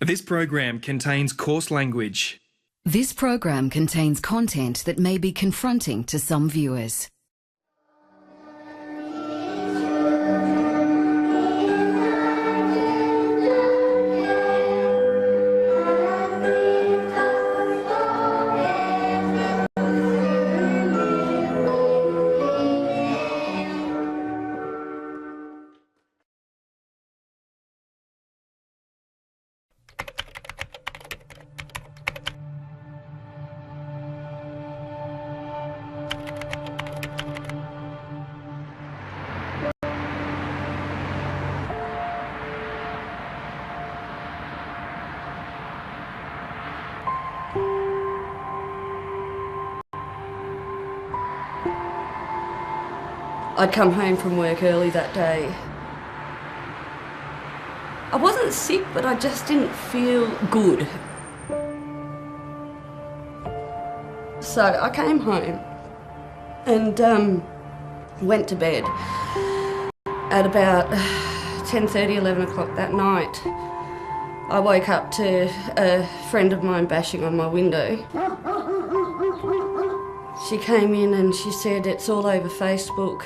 This program contains coarse language. This program contains content that may be confronting to some viewers. I'd come home from work early that day. I wasn't sick, but I just didn't feel good. So I came home and went to bed at about 10:30, 11 o'clock that night. I woke up to a friend of mine bashing on my window. She came in and she said, "It's all over Facebook."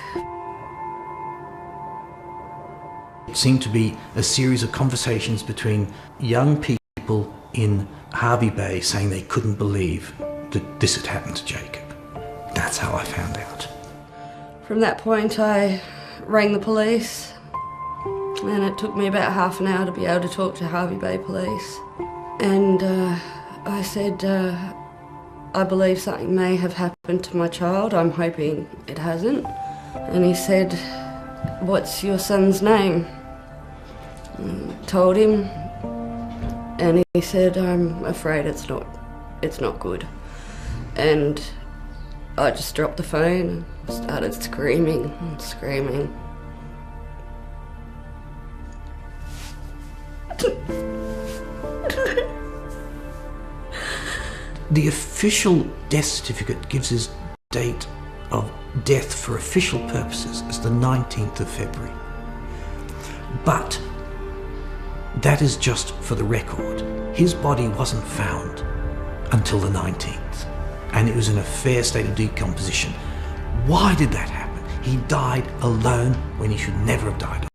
It seemed to be a series of conversations between young people in Hervey Bay saying they couldn't believe that this had happened to Jacob. That's how I found out. From that point, I rang the police, and it took me about half an hour to be able to talk to Hervey Bay Police. And I said, I believe something may have happened to my child. I'm hoping it hasn't. And he said, "What's your son's name?" I told him, and he said, "I'm afraid it's not good." And I just dropped the phone and started screaming and screaming. The official death certificate gives his date of death for official purposes as the 19th of February. But that is just for the record. His body wasn't found until the 19th, and it was in a fair state of decomposition. Why did that happen? He died alone when he should never have died alone.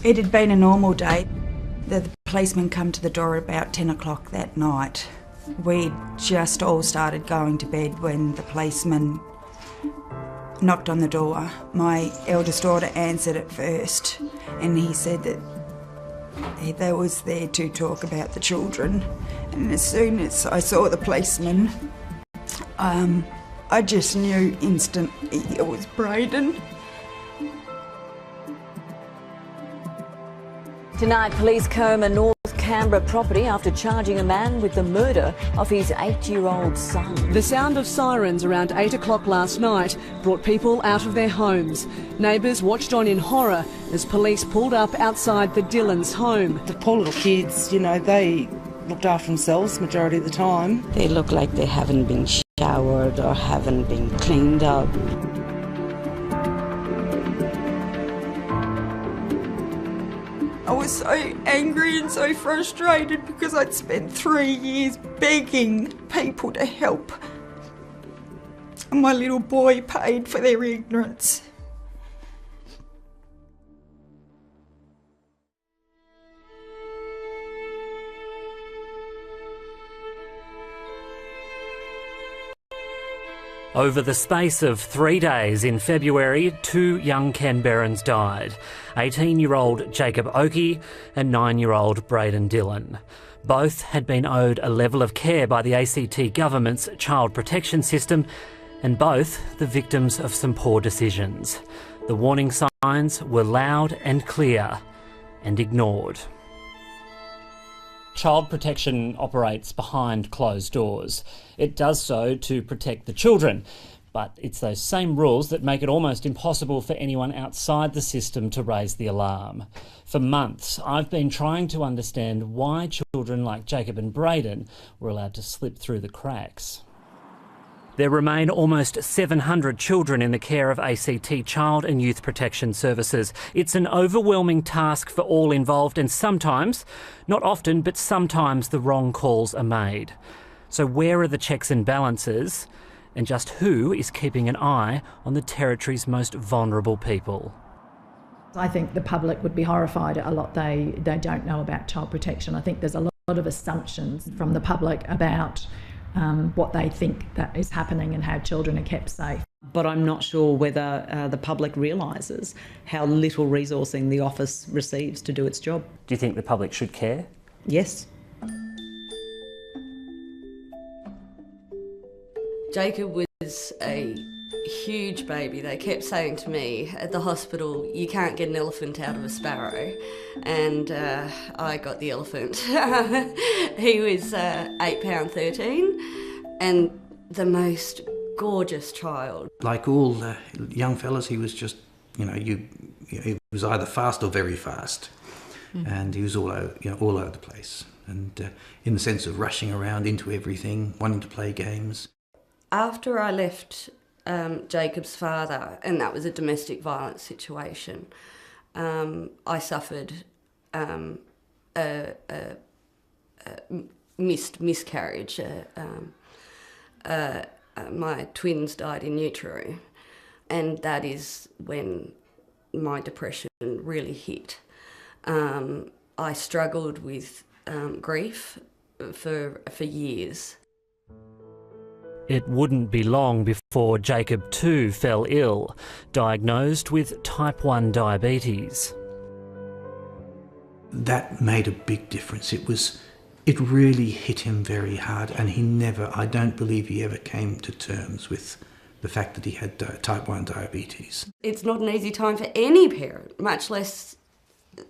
It had been a normal day. The policeman come to the door about 10 o'clock that night. We'd just all started going to bed when the policeman knocked on the door. My eldest daughter answered it first, and he said that they was there to talk about the children. And as soon as I saw the policeman, I just knew instantly it was Bradyn. Tonight, police comb a North Canberra property after charging a man with the murder of his 8-year-old son. The sound of sirens around 8 o'clock last night brought people out of their homes. Neighbours watched on in horror as police pulled up outside the Dillons' home. The poor little kids, you know, they looked after themselves majority of the time. They look like they haven't been showered or haven't been cleaned up. I was so angry and so frustrated because I'd spent 3 years begging people to help. And my little boy paid for their ignorance. Over the space of 3 days in February, 2 young Canberrans died. 18-year-old Jakob Oakey and 9-year-old Bradyn Dillon. Both had been owed a level of care by the ACT government's child protection system, and both the victims of some poor decisions. The warning signs were loud and clear and ignored. Child protection operates behind closed doors. It does so to protect the children, but it's those same rules that make it almost impossible for anyone outside the system to raise the alarm. For months, I've been trying to understand why children like Jacob and Bradyn were allowed to slip through the cracks. There remain almost 700 children in the care of ACT Child and Youth Protection Services. It's an overwhelming task for all involved, and sometimes, not often, but sometimes the wrong calls are made. So where are the checks and balances, and just who is keeping an eye on the Territory's most vulnerable people? I think the public would be horrified at a lot they don't know about child protection. I think there's a lot of assumptions from the public about what they think that is happening and how children are kept safe. But I'm not sure whether the public realises how little resourcing the office receives to do its job. Do you think the public should care? Yes. Jacob was a huge baby. They kept saying to me at the hospital, you can't get an elephant out of a sparrow. And I got the elephant. He was £8.13 and the most gorgeous child. Like all young fellas, he was just, he was either fast or very fast. And he was all over the place. And in the sense of rushing around into everything, wanting to play games. After I left Jacob's father, and that was a domestic violence situation, I suffered a miscarriage. My twins died in utero, and that is when my depression really hit. I struggled with grief for years. It wouldn't be long before Jacob too fell ill, diagnosed with type 1 diabetes. That made a big difference. It really hit him very hard, and I don't believe he ever came to terms with the fact that he had type 1 diabetes. It's not an easy time for any parent, much less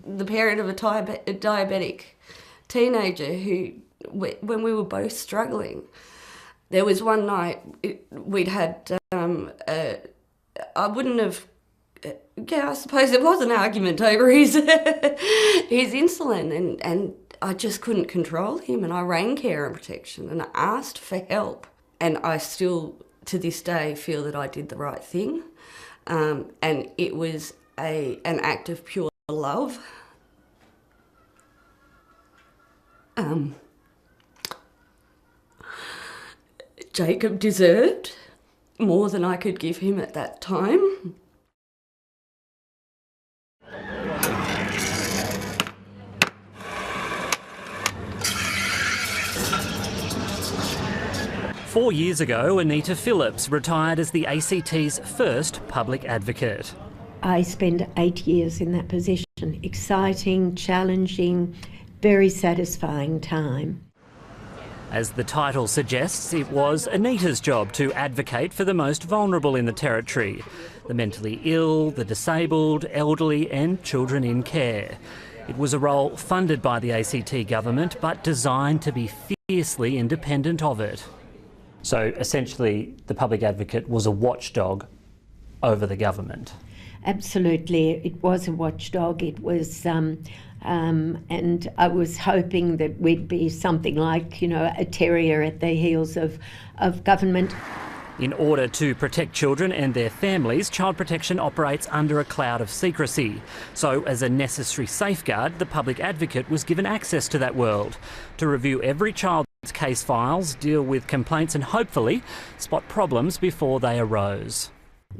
the parent of a diabetic teenager who, when we were both struggling. There was one night we'd had, I suppose it was an argument over his insulin, and I just couldn't control him, and I rang Care and Protection and I asked for help, and I still, to this day, feel that I did the right thing, and it was an act of pure love. Jacob deserved more than I could give him at that time. Four years ago, Anita Phillips retired as the ACT's first public advocate. I spent 8 years in that position. Exciting, challenging, very satisfying time. As the title suggests, it was Anita's job to advocate for the most vulnerable in the Territory, the mentally ill, the disabled, elderly and children in care. It was a role funded by the ACT government but designed to be fiercely independent of it. So essentially the public advocate was a watchdog over the government. Absolutely, it was a watchdog. It was and I was hoping that we'd be something like, a terrier at the heels of government. In order to protect children and their families, child protection operates under a cloud of secrecy. So as a necessary safeguard, the public advocate was given access to that world to review every child's case files, deal with complaints and hopefully spot problems before they arose.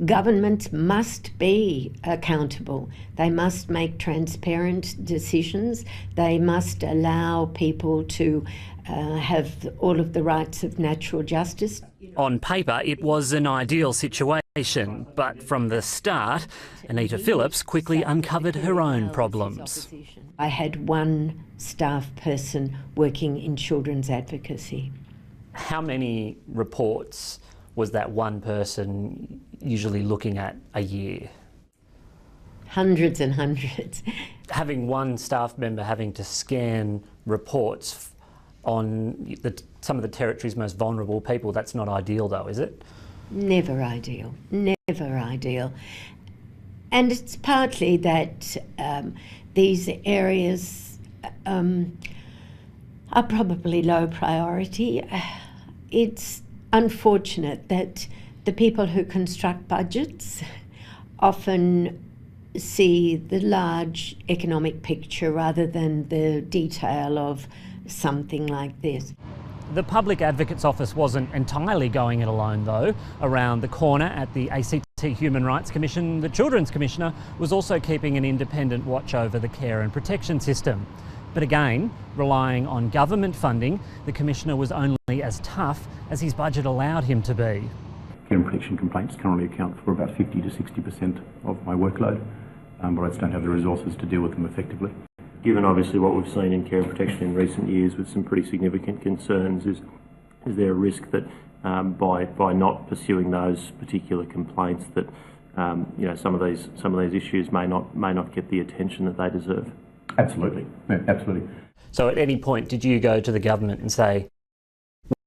Government must be accountable. They must make transparent decisions. They must allow people to have all of the rights of natural justice. On paper, it was an ideal situation, but from the start, Anita Phillips quickly uncovered her own problems. I had one staff person working in children's advocacy. How many reports was that one person usually looking at a year? Hundreds and hundreds. Having one staff member having to scan reports on some of the Territory's most vulnerable people, that's not ideal though, is it? Never ideal, never ideal. And it's partly that these areas are probably low priority. unfortunate that the people who construct budgets often see the large economic picture rather than the detail of something like this. The Public Advocate's Office wasn't entirely going it alone though. Around the corner at the ACT Human Rights Commission, the Children's Commissioner was also keeping an independent watch over the care and protection system. But again, relying on government funding, the Commissioner was only as tough as his budget allowed him to be. Care and protection complaints currently account for about 50 to 60% of my workload, but I just don't have the resources to deal with them effectively. Given obviously what we've seen in care and protection in recent years with some pretty significant concerns, is there a risk that by not pursuing those particular complaints that some of these issues may not get the attention that they deserve? Absolutely, yeah, absolutely. So at any point did you go to the government and say,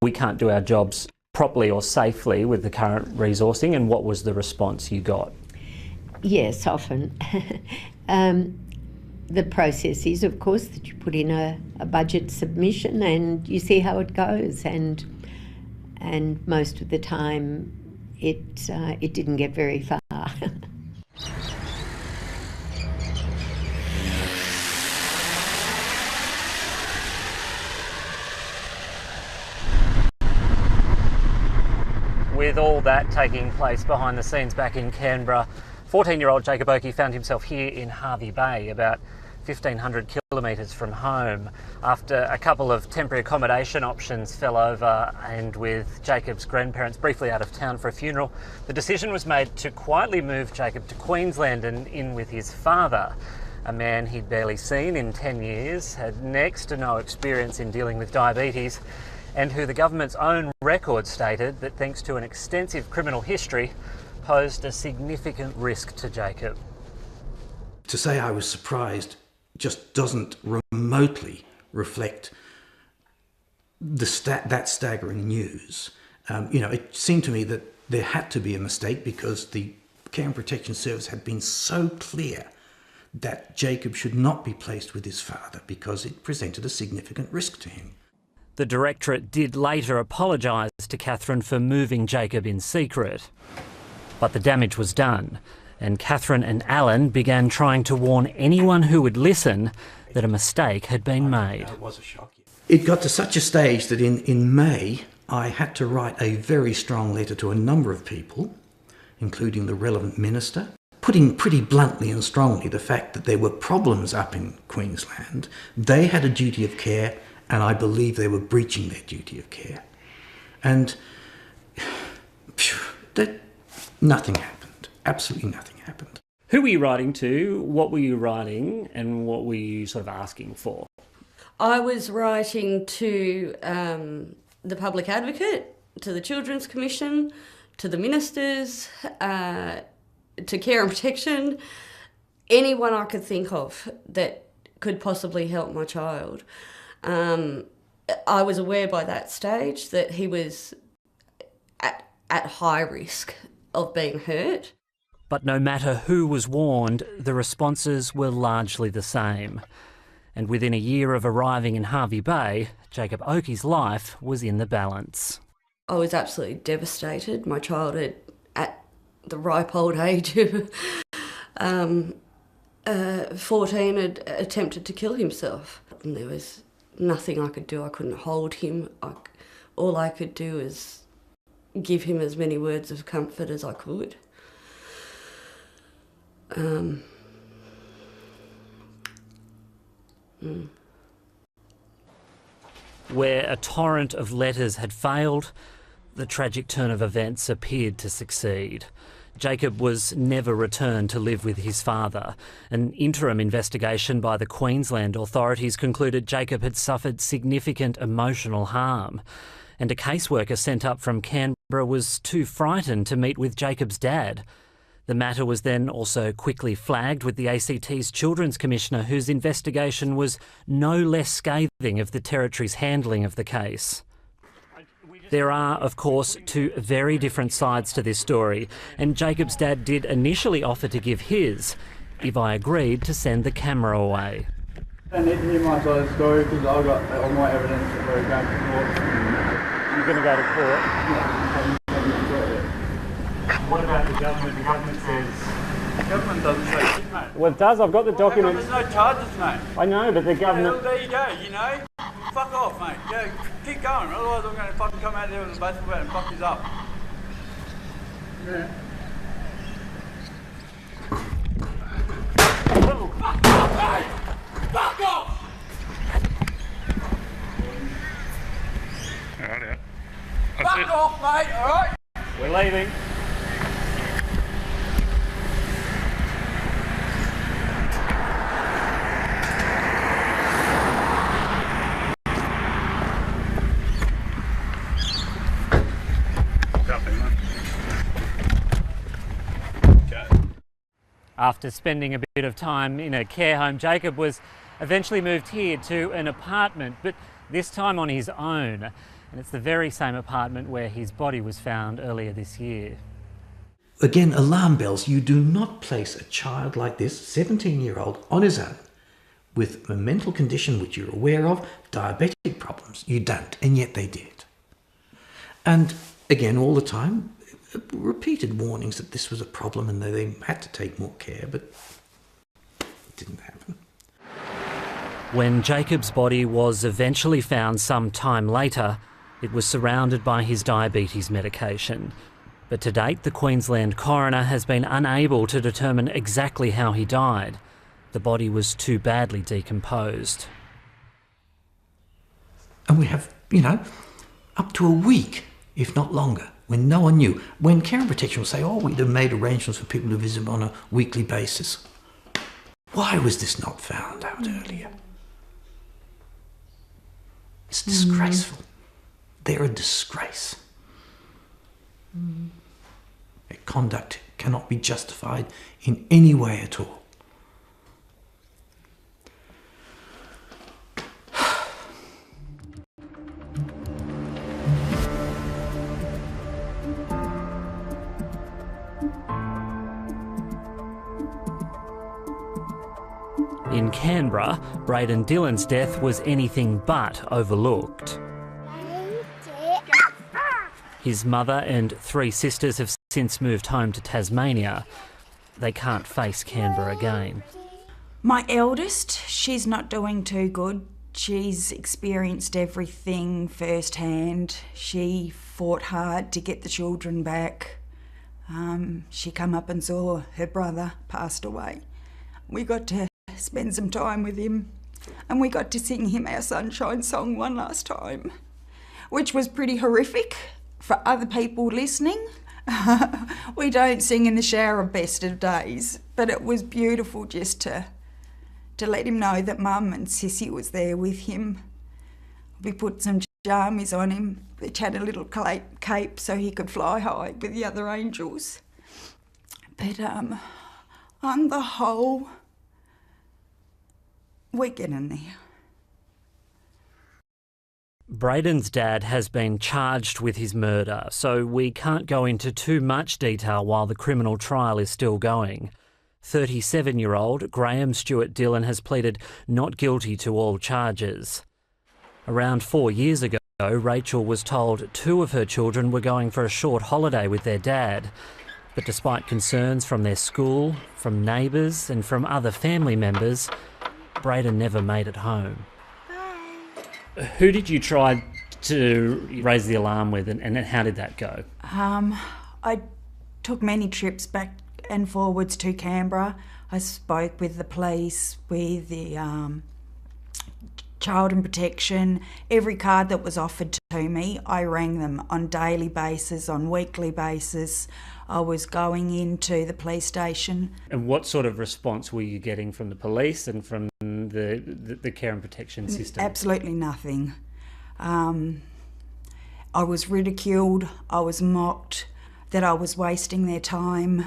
we can't do our jobs properly or safely with the current resourcing, and what was the response you got? Yes, often. The process is, of course, that you put in a budget submission and you see how it goes, and most of the time it didn't get very far. With all that taking place behind the scenes back in Canberra, 14-year-old Jakob Oakey found himself here in Hervey Bay, about 1,500 kilometres from home, after a couple of temporary accommodation options fell over, and with Jakob's grandparents briefly out of town for a funeral, the decision was made to quietly move Jakob to Queensland and in with his father, a man he'd barely seen in 10 years, had next to no experience in dealing with diabetes, and who the government's own record stated that, thanks to an extensive criminal history, posed a significant risk to Jakob. To say I was surprised just doesn't remotely reflect that staggering news. It seemed to me that there had to be a mistake, because the Care and Protection Service had been so clear that Jakob should not be placed with his father because it presented a significant risk to him. The Directorate did later apologise to Catherine for moving Jakob in secret. But the damage was done, and Catherine and Alan began trying to warn anyone who would listen that a mistake had been made. It was a shock. It got to such a stage that in May I had to write a very strong letter to a number of people, including the relevant minister, putting pretty bluntly and strongly the fact that there were problems up in Queensland. They had a duty of care, and I believe they were breaching their duty of care. And nothing happened. Absolutely nothing happened. Who were you writing to? What were you writing? And what were you sort of asking for? I was writing to the Public Advocate, to the Children's Commission, to the ministers, to Care and Protection, anyone I could think of that could possibly help my child. I was aware by that stage that he was at high risk of being hurt. But no matter who was warned, the responses were largely the same. And within a year of arriving in Hervey Bay, Jakob Oakey's life was in the balance. I was absolutely devastated. My child had, at the ripe old age of 14, had attempted to kill himself. And there was nothing I could do. I couldn't hold him. All I could do is give him as many words of comfort as I could. Where a torrent of letters had failed, the tragic turn of events appeared to succeed. Jakob was never returned to live with his father. An interim investigation by the Queensland authorities concluded Jakob had suffered significant emotional harm, and a caseworker sent up from Canberra was too frightened to meet with Jakob's dad. The matter was then also quickly flagged with the ACT's Children's Commissioner, whose investigation was no less scathing of the Territory's handling of the case. There are, of course, two very different sides to this story, and Jakob's dad did initially offer to give his, if I agreed to send the camera away. I don't need to hear my side of the story because I've got all my evidence that we're going to court. You're going to go to court? Yeah. What about the government? The government says... The government doesn't say shit, mate. Well, it does. I've got the documents. There's no charges, mate. I know, but the government... Yeah, well, there you go, you know. Fuck off, mate. Yeah, keep going. Otherwise I'm going to fucking come out there with a baseball bat and fuck you up. Yeah. Fuck off, mate! Fuck off! Alright, yeah. Fuck off, mate, alright? We're leaving. After spending a bit of time in a care home, Jakob was eventually moved here to an apartment, but this time on his own. And it's the very same apartment where his body was found earlier this year. Again, alarm bells. You do not place a child like this, 17-year-old, on his own, with a mental condition which you're aware of, diabetic problems. You don't, and yet they did. And again, all the time, repeated warnings that this was a problem and they had to take more care, but it didn't happen. When Jakob's body was eventually found some time later, it was surrounded by his diabetes medication. But to date, the Queensland coroner has been unable to determine exactly how he died. The body was too badly decomposed. And we have, up to a week, if not longer, when no one knew. When Care and Protection will say, oh, we'd have made arrangements for people to visit on a weekly basis. Why was this not found out earlier? It's disgraceful. They're a disgrace. Their conduct cannot be justified in any way at all. In Canberra, Bradyn Dillon's death was anything but overlooked. His mother and 3 sisters have since moved home to Tasmania. They can't face Canberra again. My eldest, she's not doing too good. She's experienced everything firsthand. She fought hard to get the children back. She come up and saw her brother passed away. We got to spend some time with him, and we got to sing him our Sunshine Song one last time, which was pretty horrific for other people listening. We don't sing in the shower of best of days, but it was beautiful just to let him know that Mum and Sissy was there with him. We put some jammies on him, which had a little cape so he could fly high with the other angels. But on the whole, we're getting there. Bradyn's dad has been charged with his murder, so we can't go into too much detail while the criminal trial is still going. 37-year-old Graham Stewart Dillon has pleaded not guilty to all charges. Around 4 years ago, Rachel was told 2 of her children were going for a short holiday with their dad. But despite concerns from their school, from neighbours and from other family members, Bradyn never made it home. Who did you try to raise the alarm with, and how did that go? I took many trips back and forwards to Canberra. I spoke with the police, with the Child and Protection. Every card that was offered to me, I rang them on daily basis, on weekly basis. I was going into the police station. And what sort of response were you getting from the police and from the Care and Protection system? Absolutely nothing. I was ridiculed, I was mocked, that I was wasting their time.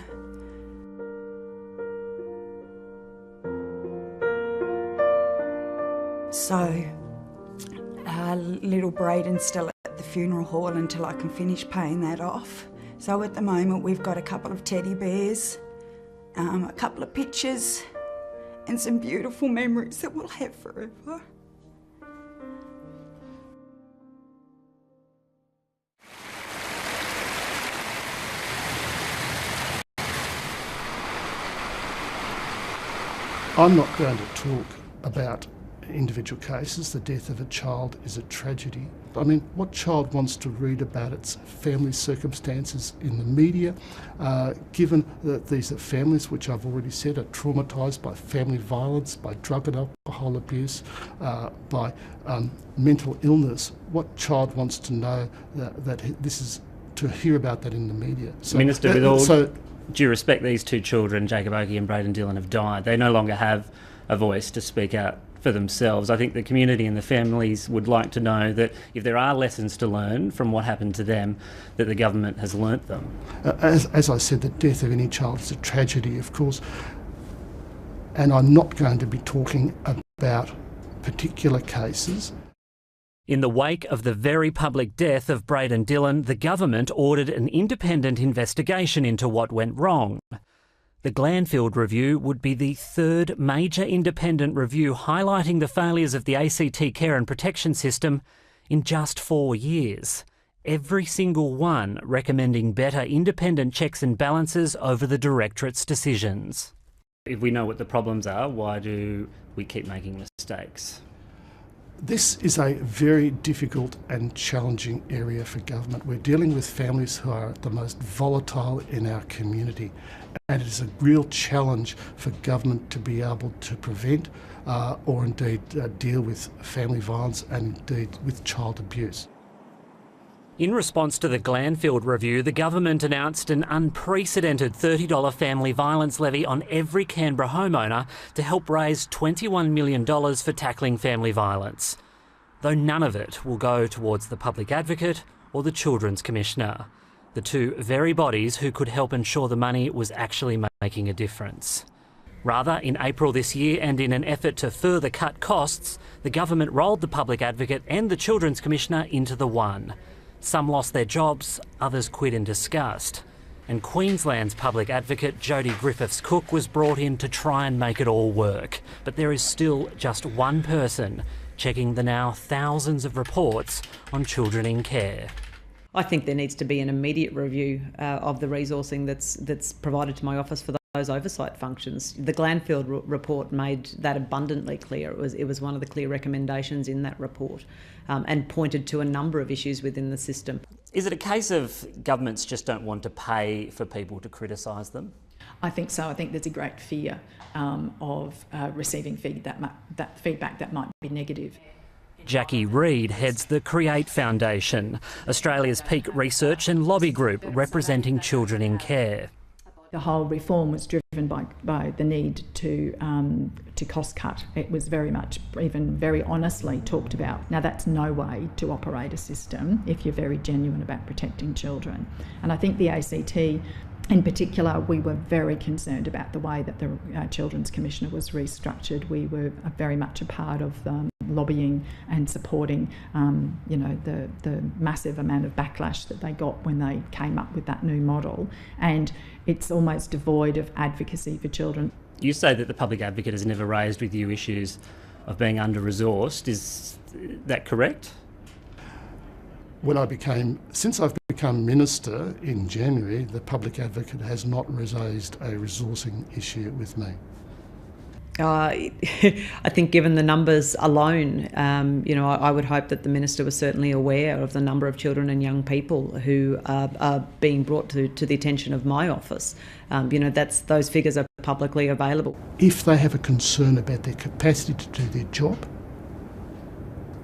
So, little Bradyn's still at the funeral hall until I can finish paying that off. So at the moment we've got a couple of teddy bears, a couple of pictures, and some beautiful memories that we'll have forever. I'm not going to talk about individual cases. The death of a child is a tragedy. I mean, what child wants to read about its family circumstances in the media, given that these are families which I've already said are traumatised by family violence, by drug and alcohol abuse, by mental illness? What child wants to know that this is, to hear about that in the media? So, Minister, with all due respect, these two children, Jakob Oakey and Bradyn Dillon, have died. They no longer have a voice to speak out for themselves. I think the community and the families would like to know that if there are lessons to learn from what happened to them, that the government has learnt them. As I said, the death of any child is a tragedy, of course, and I'm not going to be talking about particular cases. In the wake of the very public death of Bradyn Dillon, the government ordered an independent investigation into what went wrong. The Glanfield Review would be the third major independent review highlighting the failures of the ACT care and protection system in just 4 years. Every single one recommending better independent checks and balances over the Directorate's decisions. If we know what the problems are, why do we keep making mistakes? This is a very difficult and challenging area for government. We're dealing with families who are the most volatile in our community, and it is a real challenge for government to be able to prevent or indeed deal with family violence and indeed with child abuse. In response to the Glanfield Review, the government announced an unprecedented $30 family violence levy on every Canberra homeowner to help raise $21 million for tackling family violence, though none of it will go towards the Public Advocate or the Children's Commissioner, the two very bodies who could help ensure the money was actually making a difference. Rather, in April this year, and in an effort to further cut costs, the government rolled the Public Advocate and the Children's Commissioner into the one. Some lost their jobs, others quit in disgust. And Queensland's Public Advocate, Jodie Griffiths-Cook, was brought in to try and make it all work. But there is still just one person checking the now thousands of reports on children in care. I think there needs to be an immediate review of the resourcing that's provided to my office for those oversight functions. The Glanfield report made that abundantly clear. It was one of the clear recommendations in that report, and pointed to a number of issues within the system. Is it a case of governments just don't want to pay for people to criticise them? I think so. I think there's a great fear of receiving that feedback that might be negative. Jackie Reid heads the Create Foundation, Australia's peak research and lobby group representing children in care. The whole reform was driven by the need to cost cut. It was very much, even very honestly, talked about. Now, that's no way to operate a system if you're very genuine about protecting children. And I think the ACT, in particular, we were very concerned about the way that the Children's Commissioner was restructured. We were very much a part of lobbying and supporting, the massive amount of backlash that they got when they came up with that new model. And it's almost devoid of advocacy for children. You say that the Public Advocate has never raised with you issues of being under-resourced. Is that correct? Since I've become Minister in January, the Public Advocate has not raised a resourcing issue with me. I think given the numbers alone, I would hope that the Minister was certainly aware of the number of children and young people who are being brought to the attention of my office. Those figures are publicly available. If they have a concern about their capacity to do their job,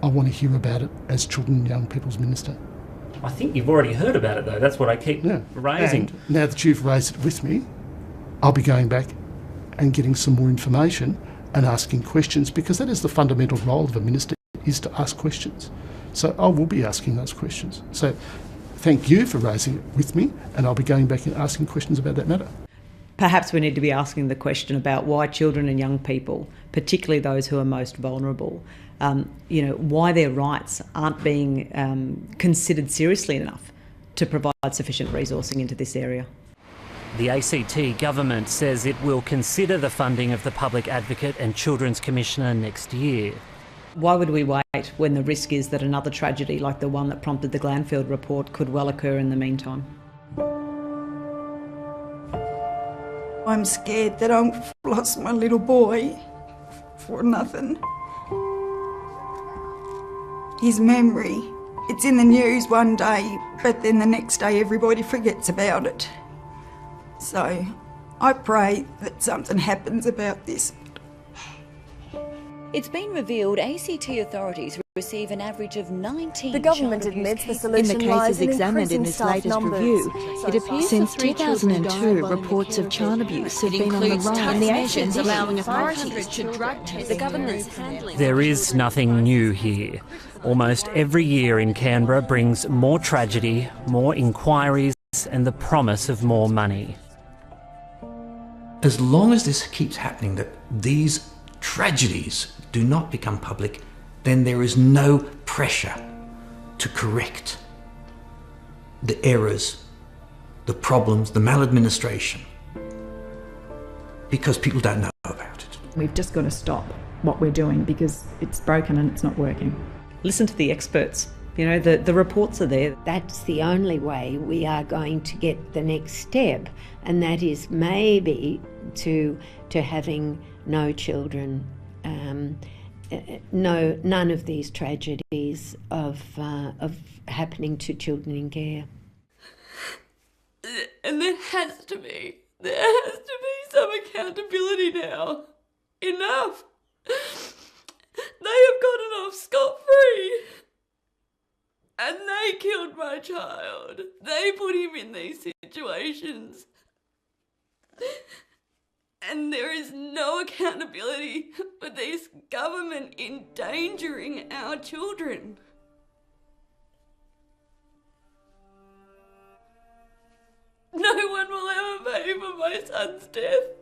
I want to hear about it as Children and Young People's Minister. I think you've already heard about it though, that's what I keep raising. And now that you've raised it with me, I'll be going back and getting some more information and asking questions, because that is the fundamental role of a minister, is to ask questions. So I will be asking those questions. So thank you for raising it with me, and I'll be going back and asking questions about that matter. Perhaps we need to be asking the question about why children and young people, particularly those who are most vulnerable, why their rights aren't being considered seriously enough to provide sufficient resourcing into this area. The ACT government says it will consider the funding of the Public Advocate and Children's Commissioner next year. Why would we wait when the risk is that another tragedy like the one that prompted the Glanfield report could well occur in the meantime? I'm scared that I've lost my little boy for nothing. His memory, it's in the news one day, but then the next day everybody forgets about it. So I pray that something happens about this. It's been revealed ACT authorities receive an average of 19 The government admits the solution in the cases examined in this latest review, it appears since 2002 reports of child abuse have been on the rise. And the actions allowing authorities to drug test the government's handling. There is nothing new here. Almost every year in Canberra brings more tragedy, more inquiries and the promise of more money. As long as this keeps happening, that these tragedies do not become public, then there is no pressure to correct the errors, the problems, the maladministration, because people don't know about it. We've just got to stop what we're doing because it's broken and it's not working. Listen to the experts. You know, the reports are there. That's the only way we are going to get the next step, and that is maybe to having no children, none of these tragedies of happening to children in care. And there has to be some accountability now. Enough. They have gotten off scot-free. And they killed my child. They put him in these situations. And there is no accountability for this government endangering our children. No one will ever pay for my son's death.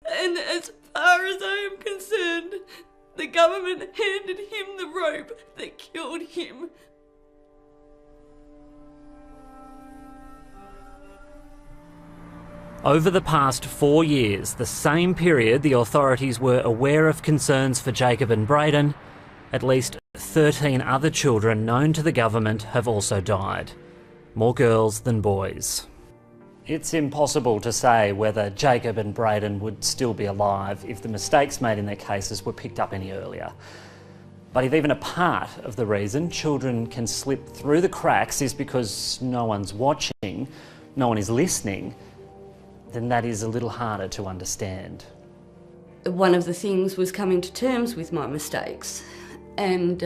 And as far as I am concerned, the government handed him the rope that killed him. Over the past 4 years, the same period the authorities were aware of concerns for Jakob and Bradyn, at least 13 other children known to the government have also died. More girls than boys. It's impossible to say whether Jakob and Bradyn would still be alive if the mistakes made in their cases were picked up any earlier. But if even a part of the reason children can slip through the cracks is because no one's watching, no one is listening, then that is a little harder to understand. One of the things was coming to terms with my mistakes, and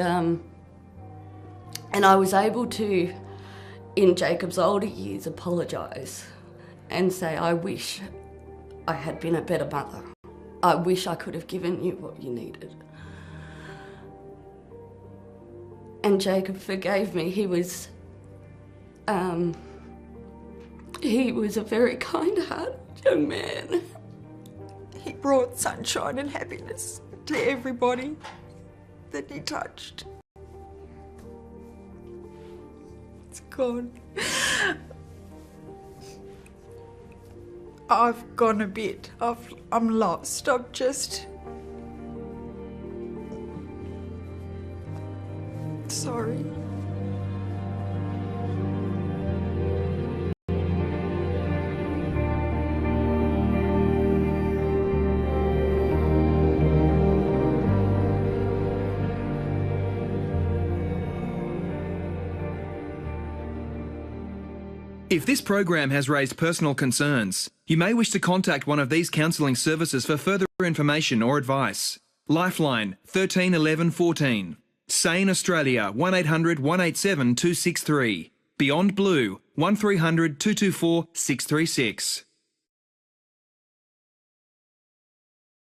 I was able to, in Jakob's older years, apologise and say, I wish I had been a better mother. I wish I could have given you what you needed. And Jakob forgave me. He was a very kind-hearted young man. He brought sunshine and happiness to everybody that he touched. It's gone. I've gone a bit. I'm lost. I'm just... sorry. If this program has raised personal concerns, you may wish to contact one of these counselling services for further information or advice. Lifeline 13 11 14. Sane Australia 1800 187 263. Beyond Blue 1300 224 636.